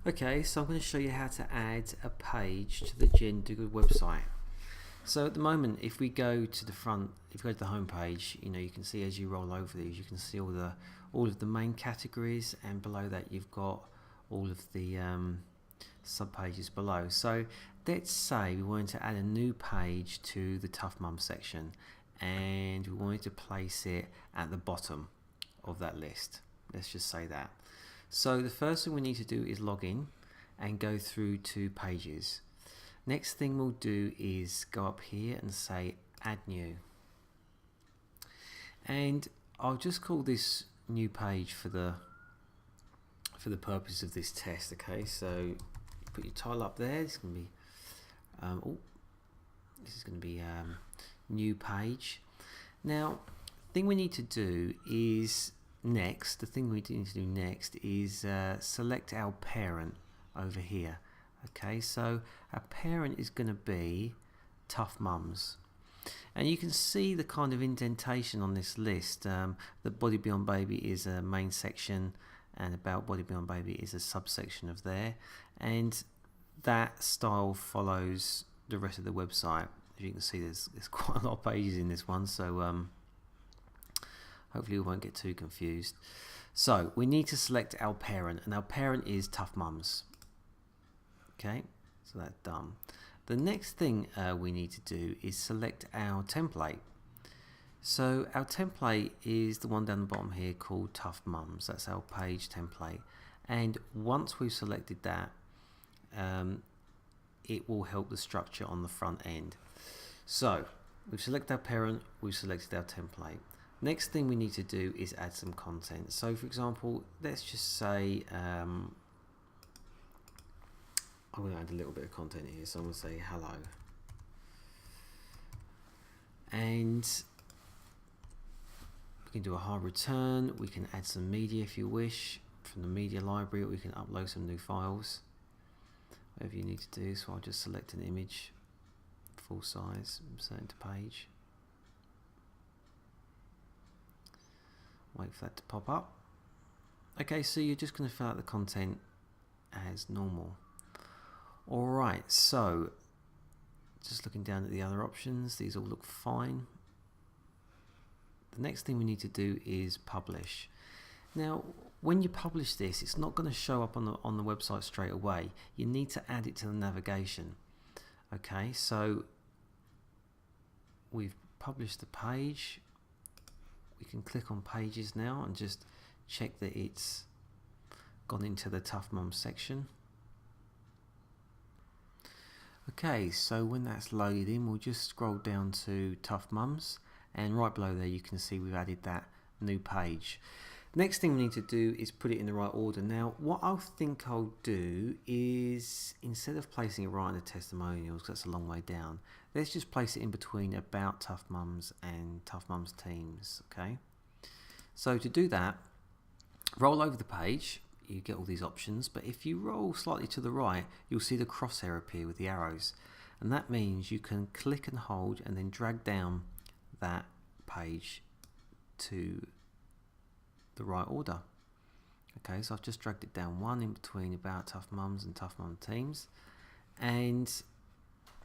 Okay, so I'm going to show you how to add a page to the Dugard website. So at the moment, if we go to the front, if you go to the home page, you can see as you roll over these, you can see all of the main categories, and below that you've got all of the sub pages below. So let's say we wanted to add a new page to the Tough Mum section, and we wanted to place it at the bottom of that list. Let's just say that. So the first thing we need to do is log in and go through to pages. Next thing we'll do is go up here and say add new, and I'll just call this new page for the purpose of this test. Okay, so you put your title up there. This is going to be new page. Now the thing we need to do is the thing we need to do next is select our parent over here. Okay, so our parent is going to be Tough Mums, and you can see the kind of indentation on this list. The Body Beyond Baby is a main section, and About Body Beyond Baby is a subsection of there, and that style follows the rest of the website. As you can see, there's quite a lot of pages in this one, so hopefully we won't get too confused. So we need to select our parent, and our parent is Tough Mums. Okay, so that's done. The next thing we need to do is select our template. So our template is the one down the bottom here called Tough Mums. That's our page template, and once we've selected that, it will help the structure on the front end. So we've selected our parent, we've selected our template. Next thing we need to do is add some content. So for example, let's just say I'm going to add a little bit of content here. So I'm going to say hello, and we can do a hard return. We can add some media if you wish from the media library, or we can upload some new files, whatever you need to do. So I'll just select an image, full size, and set it to page. Wait for that to pop up. Okay, so you're just going to fill out the content as normal. Alright, so just looking down at the other options, these all look fine. The next thing we need to do is publish. Now when you publish this, it's not going to show up on the website straight away. You need to add it to the navigation. Okay, so we've published the page. We can click on pages now and just check that it's gone into the Tough Mum section. Okay, so when that's loaded in, we'll just scroll down to Tough Mums, and right below there you can see we've added that new page. Next thing we need to do is put it in the right order. Now what I think I'll do is, instead of placing it right in the testimonials, because that's a long way down, let's just place it in between About Tough Mums and Tough Mums Teams. Okay, so to do that, roll over the page. You get all these options, but if you roll slightly to the right, you'll see the crosshair appear with the arrows, and that means you can click and hold and then drag down that page to the right order. Okay, so I've just dragged it down one in between About Tough Mums and Tough Mum Teams, and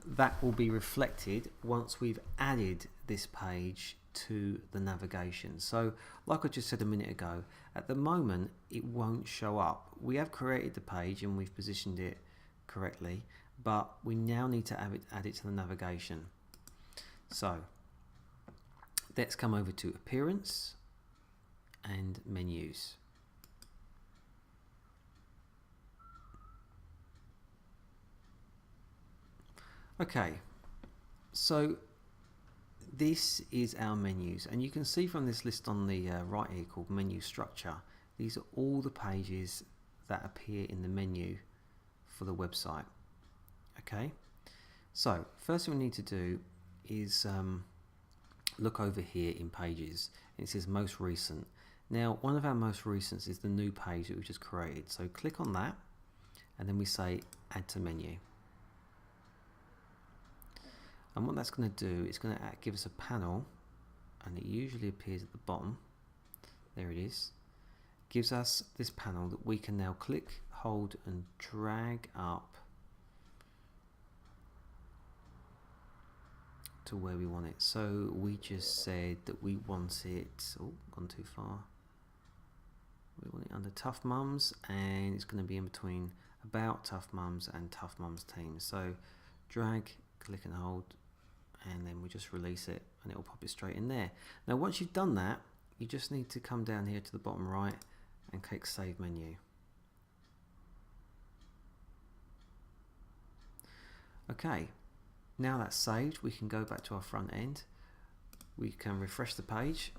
that will be reflected once we've added this page to the navigation. So like I just said a minute ago, at the moment it won't show up. We have created the page and we've positioned it correctly, but we now need to add it to the navigation. So let's come over to Appearance and Menus. Okay, so this is our menus, and you can see from this list on the right here called Menu Structure, these are all the pages that appear in the menu for the website. Okay, so first thing we need to do is look over here in Pages. It says Most Recent. Now one of our most recents is the new page that we just created, so click on that and then we say Add to Menu. And what that's going to do, it's going to give us a panel, and it usually appears at the bottom. There it is. Gives us this panel that we can now click, hold and drag up to where we want it. So we just said that we want it, oh, gone too far. We want it under Tough Mums, and it's going to be in between About Tough Mums and Tough Mums Team. So drag, click and hold, and then we just release it and it will pop it straight in there. Now once you've done that, you just need to come down here to the bottom right and click Save Menu. Okay, now that's saved, we can go back to our front end. We can refresh the page.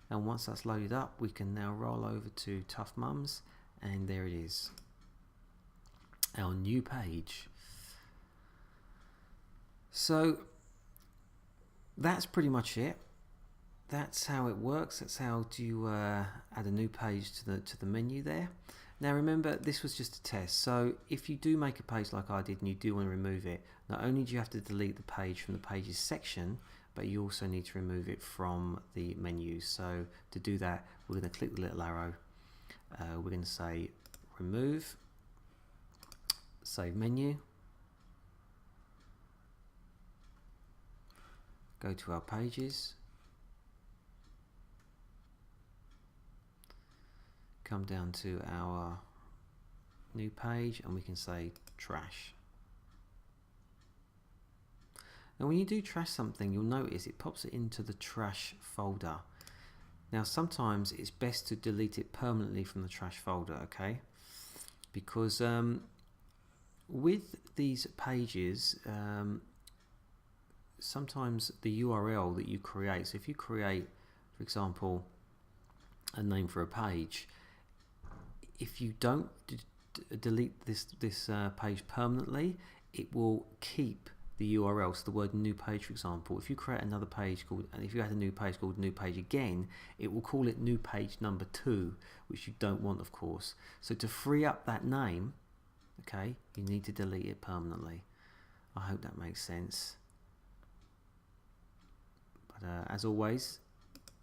And once that's loaded up, we can now roll over to Tough Mums, and there it is, our new page. So that's pretty much it. That's how it works. That's how you add a new page to the menu there. Now remember, this was just a test, so if you do make a page like I did and you do want to remove it, not only do you have to delete the page from the Pages section, but you also need to remove it from the menu. So to do that, we're going to click the little arrow. We're going to say remove, save menu, go to our pages, come down to our new page, and we can say trash. Now when you do trash something, you'll notice it pops it into the trash folder. Now sometimes it's best to delete it permanently from the trash folder, okay? Because with these pages, sometimes the URL that you create, so if you create, for example, a name for a page, if you don't delete this page permanently, it will keep the URL, so the word new page, for example. If you create another page called, and if you add a new page called new page again, it will call it new page number 2, which you don't want, of course. So to free up that name, okay, you need to delete it permanently. I hope that makes sense. But as always,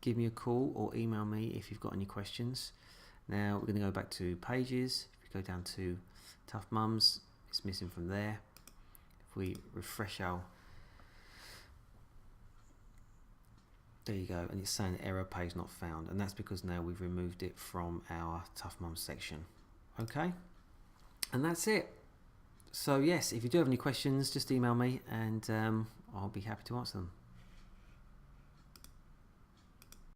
give me a call or email me if you've got any questions. Now we're going to go back to pages. If we go down to Tough Mums, it's missing from there. If we refresh our, there you go, and it's saying error page not found, and that's because now we've removed it from our Tough Mums section. Okay, and that's it. So yes, if you do have any questions, just email me and I'll be happy to answer them.